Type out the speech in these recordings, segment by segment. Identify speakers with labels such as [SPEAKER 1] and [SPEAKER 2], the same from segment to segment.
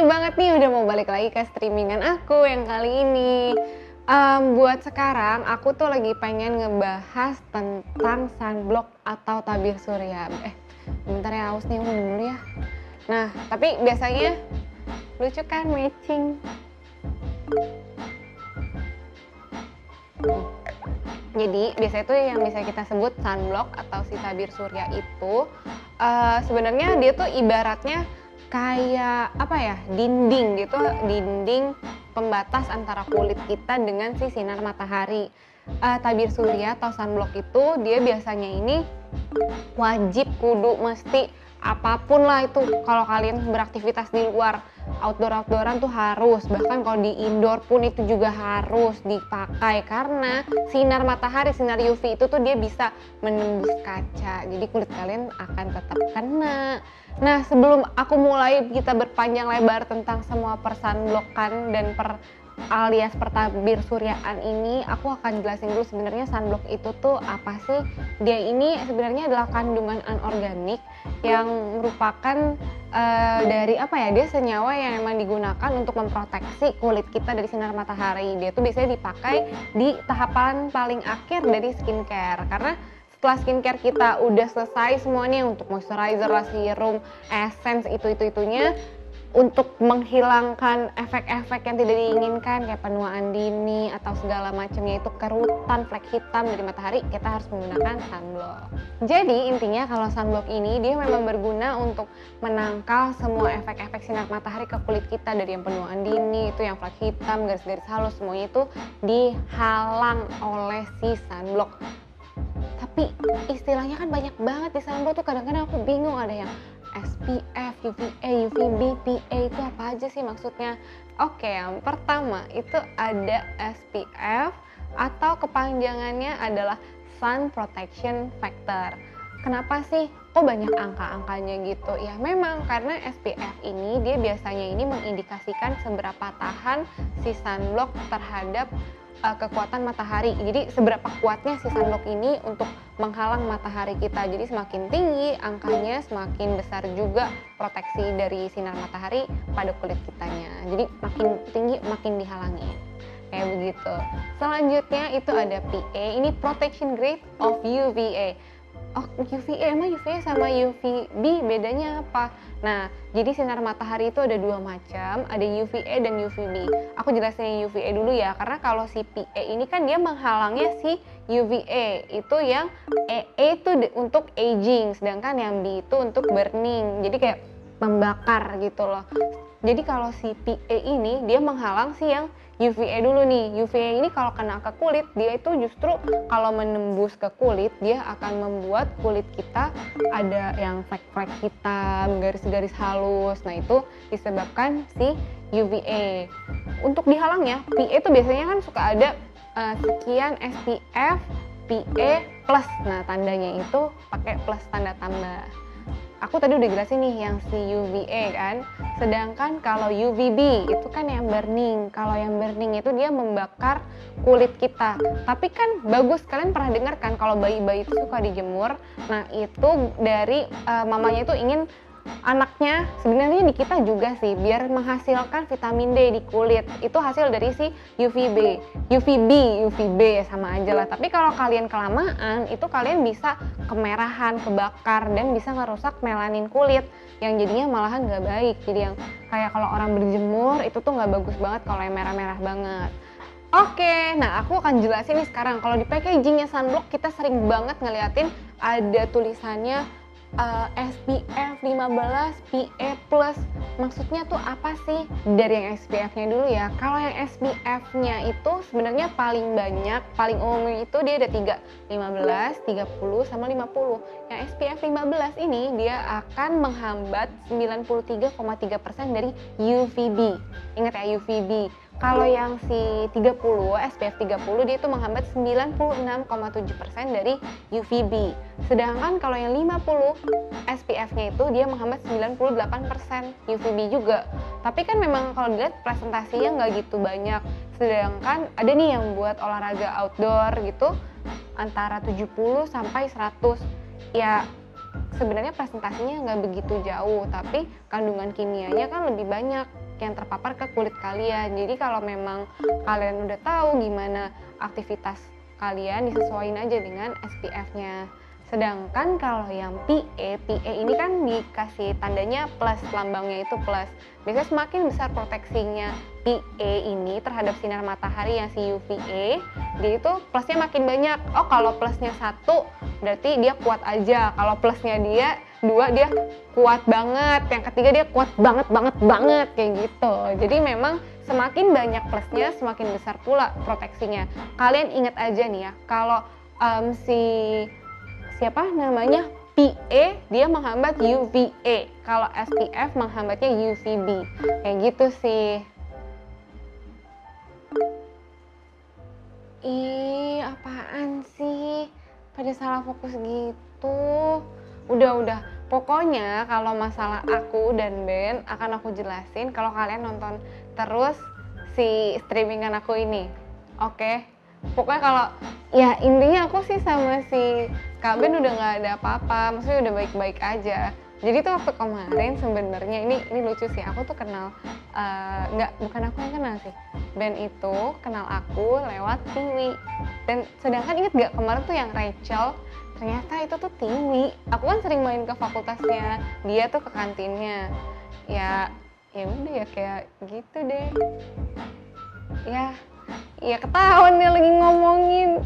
[SPEAKER 1] banget nih udah mau balik lagi ke streamingan aku yang kali ini. Buat sekarang aku tuh lagi pengen ngebahas tentang sunblock atau tabir surya. Bentar ya, haus nih, minum dulu ya. Nah, tapi biasanya lucu kan matching. Jadi biasanya tuh yang bisa kita sebut sunblock atau si tabir surya itu sebenarnya dia tuh ibaratnya kayak apa ya, dinding gitu, dinding pembatas antara kulit kita dengan si sinar matahari. Tabir surya atau sunblock itu dia biasanya ini wajib kudu mesti apapun lah itu, kalau kalian beraktivitas di luar outdooran tuh harus, bahkan kalau di indoor pun itu juga harus dipakai karena sinar matahari, sinar UV itu tuh dia bisa menembus kaca, jadi kulit kalian akan tetap kena. Nah, sebelum aku mulai kita berpanjang lebar tentang semua persunblockan dan alias pertabir suryaan ini, aku akan jelasin dulu sebenarnya sunblock itu tuh apa sih. Dia ini sebenarnya adalah kandungan anorganik yang merupakan dari apa ya, dia senyawa yang emang digunakan untuk memproteksi kulit kita dari sinar matahari. Dia tuh biasanya dipakai di tahapan paling akhir dari skincare, karena setelah skincare kita udah selesai semuanya untuk moisturizer, serum, essence, itunya untuk menghilangkan efek-efek yang tidak diinginkan kayak penuaan dini atau segala macamnya, itu kerutan, flek hitam dari matahari, kita harus menggunakan sunblock. Jadi intinya kalau sunblock ini dia memang berguna untuk menangkal semua efek-efek sinar matahari ke kulit kita, dari yang penuaan dini, itu yang flek hitam, garis-garis halus, semuanya itu dihalang oleh si sunblock. Tapi istilahnya kan banyak banget di sunblock tuh, kadang-kadang aku bingung, ada yang SPF, UVA, UVB, PA, itu apa aja sih maksudnya? Oke, yang pertama itu ada SPF atau kepanjangannya adalah Sun Protection Factor. Kenapa sih kok banyak angka-angkanya gitu? Ya memang karena SPF ini dia biasanya ini mengindikasikan seberapa tahan si sunblock terhadap kekuatan matahari. Jadi seberapa kuatnya si sunblock ini untuk menghalang matahari kita. Jadi semakin tinggi angkanya, semakin besar juga proteksi dari sinar matahari pada kulit kitanya. Jadi makin tinggi makin dihalangi. Kayak begitu. Selanjutnya itu ada PA. Ini Protection Grade of UVA. Oh, UVA, emang UVA sama UVB bedanya apa? Nah, jadi sinar matahari itu ada dua macam, ada UVA dan UVB. Aku jelasin yang UVA dulu ya, karena kalau si PA ini kan dia menghalangnya si UVA, itu yang A itu untuk aging, sedangkan yang B itu untuk burning, jadi kayak membakar gitu loh. Jadi kalau si PA ini dia menghalang si yang UVA dulu nih. UVA ini kalau kena ke kulit, dia itu justru kalau menembus ke kulit, dia akan membuat kulit kita ada yang flek-flek hitam, garis-garis halus. Nah, itu disebabkan si UVA. Untuk dihalangnya, PA itu biasanya kan suka ada sekian SPF PA plus. Nah, tandanya itu pakai plus, tanda tambah. Aku tadi udah jelasin nih yang si UVA kan, sedangkan kalau UVB itu kan yang burning. Kalau yang burning itu dia membakar kulit kita. Tapi kan bagus, kalian pernah dengar kan kalau bayi-bayi itu suka dijemur. Nah, itu dari mamanya itu ingin anaknya, sebenarnya di kita juga sih, biar menghasilkan vitamin D di kulit. Itu hasil dari si UVB, UVB sama aja lah. Tapi kalau kalian kelamaan, itu kalian bisa kemerahan, kebakar, dan bisa ngerusak melanin kulit yang jadinya malahan nggak baik. Jadi yang kayak kalau orang berjemur itu tuh nggak bagus banget kalau yang merah-merah banget. Oke, nah aku akan jelasin nih sekarang. Kalau di packagingnya sunblock kita sering banget ngeliatin ada tulisannya SPF 15 PA+. Maksudnya tuh apa sih? Dari yang SPF-nya dulu ya. Kalau yang SPF-nya itu sebenarnya paling banyak, paling umum itu dia ada 3, 15, 30 sama 50. Yang SPF 15 ini dia akan menghambat 93,3% dari UVB. Ingat ya, UVB. Kalau yang si 30, SPF 30, dia itu menghambat 96,7% dari UVB. Sedangkan kalau yang 50, SPF-nya itu dia menghambat 98% UVB juga. Tapi kan memang kalau dilihat presentasinya nggak gitu banyak. Sedangkan ada nih yang buat olahraga outdoor gitu, antara 70 sampai 100. Ya sebenarnya presentasinya nggak begitu jauh, tapi kandungan kimianya kan lebih banyak. yang terpapar ke kulit kalian. Jadi kalau memang kalian udah tahu gimana aktivitas kalian, disesuaikan aja dengan SPF-nya. Sedangkan kalau yang PA ini kan dikasih tandanya plus, lambangnya itu plus. Biasanya semakin besar proteksinya PA ini terhadap sinar matahari yang si UVA, dia itu plusnya makin banyak. Oh, kalau plusnya 1 berarti dia kuat aja. Kalau plusnya dia 2 dia kuat banget. Yang ketiga dia kuat banget kayak gitu. Jadi memang semakin banyak plusnya semakin besar pula proteksinya. Kalian ingat aja nih ya, kalau siapa namanya PA dia menghambat UVA, kalau SPF menghambatnya UVB, kayak gitu sih. Ih, apaan sih? Pada salah fokus gitu. Udah. Pokoknya kalau masalah aku dan Ben akan aku jelasin kalau kalian nonton terus si streamingan aku ini. Oke? Pokoknya kalau ya intinya aku sih sama si Kak Ben udah nggak ada apa-apa, maksudnya udah baik-baik aja. Jadi tuh waktu kemarin sebenarnya ini lucu sih, aku tuh kenal bukan aku yang kenal sih, Ben itu kenal aku lewat Tiwi. Dan sedangkan inget gak kemarin tuh yang Rachel, ternyata itu tuh Tiwi. Aku kan sering main ke fakultasnya, dia tuh ke kantinnya. Ya udah ya kayak gitu deh. Ya ketahuan dia lagi ngomongin.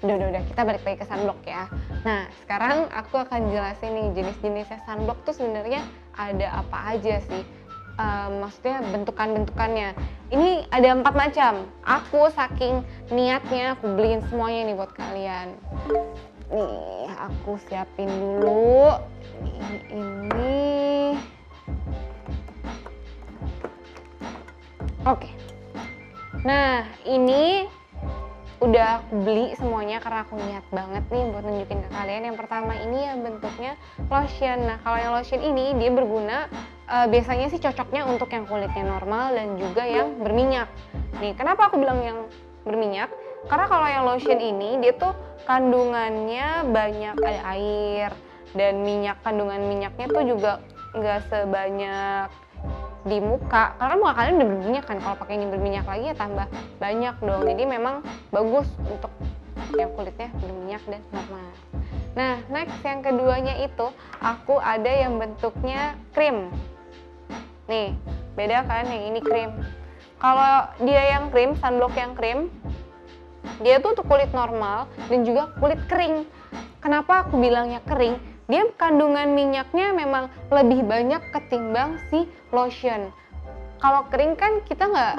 [SPEAKER 1] udah kita balik lagi ke sunblock ya. Nah sekarang aku akan jelasin nih jenis-jenisnya sunblock tuh sebenarnya ada apa aja sih. Maksudnya bentukannya. Ini ada 4 macam. Aku saking niatnya aku beliin semuanya nih buat kalian. Nih aku siapin dulu. Ini. Oke. Nah ini udah aku beli semuanya karena aku niat banget nih buat nunjukin ke kalian. Yang pertama ini yang bentuknya lotion. Nah kalau yang lotion ini dia berguna biasanya sih cocoknya untuk yang kulitnya normal dan juga yang berminyak. Nih kenapa aku bilang yang berminyak? Karena kalau yang lotion ini dia tuh kandungannya banyak, ada air dan kandungan minyaknya tuh juga nggak sebanyak di muka, karena muka kalian udah berminyak kan, kalau pakai ini berminyak lagi ya tambah banyak dong. Jadi memang bagus untuk yang kulitnya berminyak dan normal. Nah next yang keduanya itu aku ada yang bentuknya krim. Nih beda kan, yang ini krim. Kalau dia yang krim, sunblock yang krim, dia tuh untuk kulit normal dan juga kulit kering. Kenapa aku bilangnya kering? Dia kandungan minyaknya memang lebih banyak ketimbang si lotion. Kalau kering kan kita nggak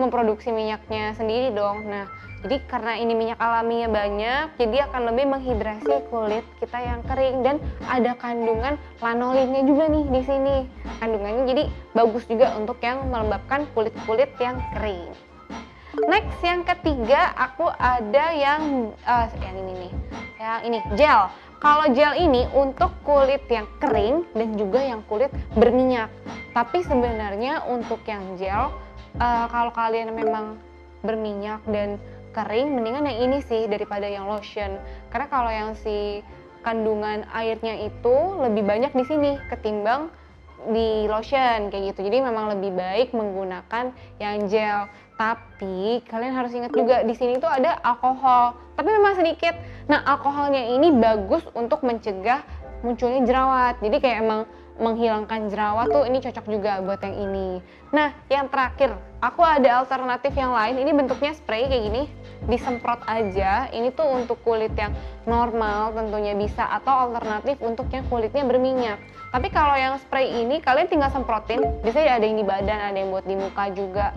[SPEAKER 1] memproduksi minyaknya sendiri dong. Nah, jadi karena ini minyak alaminya banyak, jadi akan lebih menghidrasi kulit kita yang kering. Dan ada kandungan lanolinnya juga nih di sini. Kandungannya jadi bagus juga untuk yang melembabkan kulit-kulit yang kering. Next yang ketiga aku ada yang ini nih, yang ini gel. Kalau gel ini untuk kulit yang kering dan juga yang kulit berminyak. Tapi sebenarnya untuk yang gel, kalau kalian memang berminyak dan kering, mendingan yang ini sih daripada yang lotion. Karena kalau yang si kandungan airnya itu lebih banyak di sini ketimbang di lotion kayak gitu. Jadi memang lebih baik menggunakan yang gel. Tapi kalian harus ingat juga di sini tuh ada alkohol, tapi memang sedikit. Nah alkoholnya ini bagus untuk mencegah munculnya jerawat. Jadi kayak emang menghilangkan jerawat tuh ini cocok juga buat yang ini. Nah yang terakhir aku ada alternatif yang lain. Ini bentuknya spray kayak gini, disemprot aja. Ini tuh untuk kulit yang normal tentunya bisa, atau alternatif untuk yang kulitnya berminyak. Tapi kalau yang spray ini kalian tinggal semprotin. Biasanya ada yang di badan, ada yang buat di muka juga.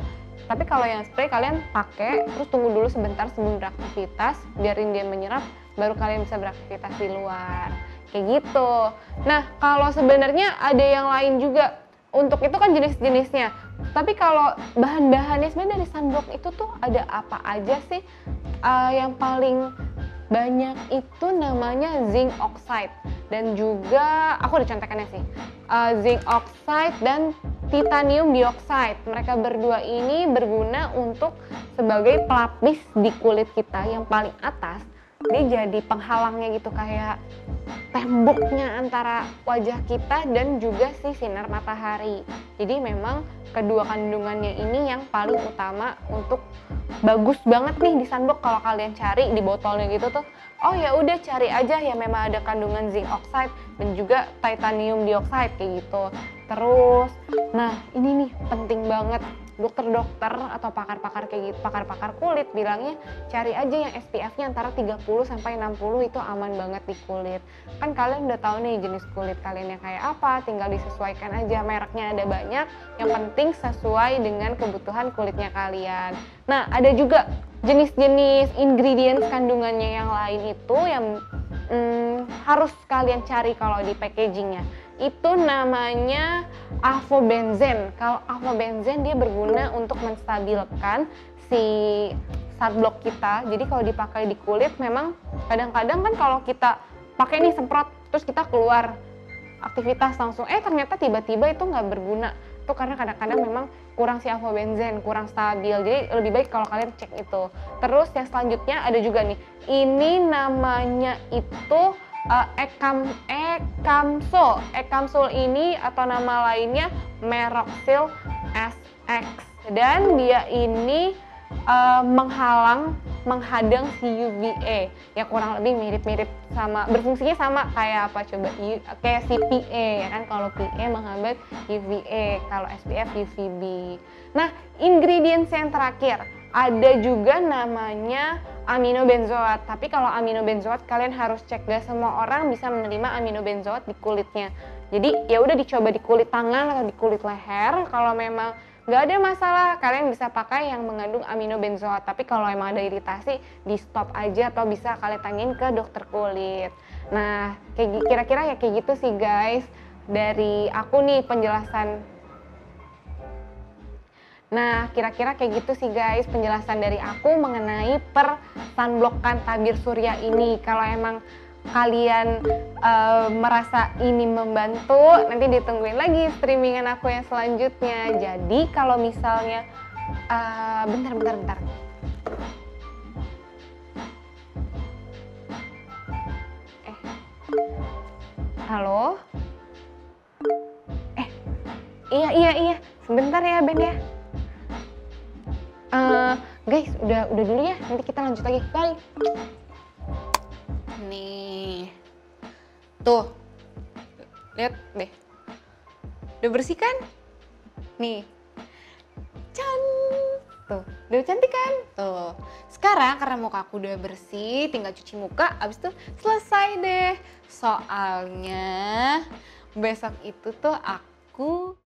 [SPEAKER 1] Tapi kalau yang spray kalian pakai, terus tunggu dulu sebentar sebelum beraktivitas, biarin dia menyerap, baru kalian bisa beraktivitas di luar. Kayak gitu. Nah, kalau sebenarnya ada yang lain juga. Untuk itu kan jenis-jenisnya. Tapi kalau bahan-bahannya sebenarnya dari sunblock itu tuh ada apa aja sih? Yang paling banyak itu namanya zinc oxide. Dan juga, aku ada contekannya sih. Zinc oxide dan titanium dioxide. Mereka berdua ini berguna untuk sebagai pelapis di kulit kita yang paling atas dia jadi penghalangnya gitu, kayak temboknya antara wajah kita dan juga si sinar matahari. Jadi memang kedua kandungannya ini yang paling utama untuk bagus banget nih di sunblock. Kalau kalian cari di botolnya gitu tuh, oh ya udah cari aja ya memang ada kandungan zinc oxide dan juga titanium dioxide kayak gitu. Terus, nah ini nih penting banget, dokter-dokter atau pakar-pakar kayak gitu, pakar-pakar kulit bilangnya cari aja yang SPF-nya antara 30 sampai 60 itu aman banget di kulit. Kan kalian udah tahu nih jenis kulit kalian yang kayak apa, tinggal disesuaikan aja, mereknya ada banyak, yang penting sesuai dengan kebutuhan kulitnya kalian. Nah, ada juga jenis-jenis ingredients kandungannya yang lain itu yang harus kalian cari kalau di packagingnya. Itu namanya avobenzen. Kalau avobenzen dia berguna untuk menstabilkan si sunblock kita. Jadi kalau dipakai di kulit memang kadang-kadang kan kalau kita pakai nih semprot terus kita keluar aktivitas langsung ternyata tiba-tiba itu nggak berguna. Itu karena kadang-kadang memang kurang si avobenzen, kurang stabil. Jadi lebih baik kalau kalian cek itu. Terus yang selanjutnya ada juga nih. Ini namanya itu Ekamsul. Ekamsul ini atau nama lainnya Meroxyl SX. Dan dia ini menghadang si UVA. Ya kurang lebih mirip-mirip sama, berfungsinya sama kayak apa coba? Kayak si PA ya kan, kalau PA menghambat UVA, kalau SPF UVB. Nah, ingredients yang terakhir ada juga namanya aminobenzoat. Tapi kalau aminobenzoat kalian harus cek, gak semua orang bisa menerima aminobenzoat di kulitnya. Jadi ya udah dicoba di kulit tangan atau di kulit leher. Kalau memang nggak ada masalah, kalian bisa pakai yang mengandung aminobenzoat. Tapi kalau emang ada iritasi, di stop aja atau bisa kalian tanyain ke dokter kulit. Nah, kira-kira ya kayak gitu sih guys dari aku nih penjelasan. Nah, kira-kira kayak gitu sih guys penjelasan dari aku mengenai sunblockan tabir surya ini. Kalau emang kalian merasa ini membantu, nanti ditungguin lagi streamingan aku yang selanjutnya. Jadi kalau misalnya bentar. Halo? Iya. Sebentar ya Ben ya. Guys, udah dulu ya. Nanti kita lanjut lagi. Bye. Nih. Tuh. Lihat deh. Udah bersih kan? Nih. Tuh, udah cantik kan? Tuh. Sekarang karena muka aku udah bersih, tinggal cuci muka, abis itu selesai deh. Soalnya besok itu tuh aku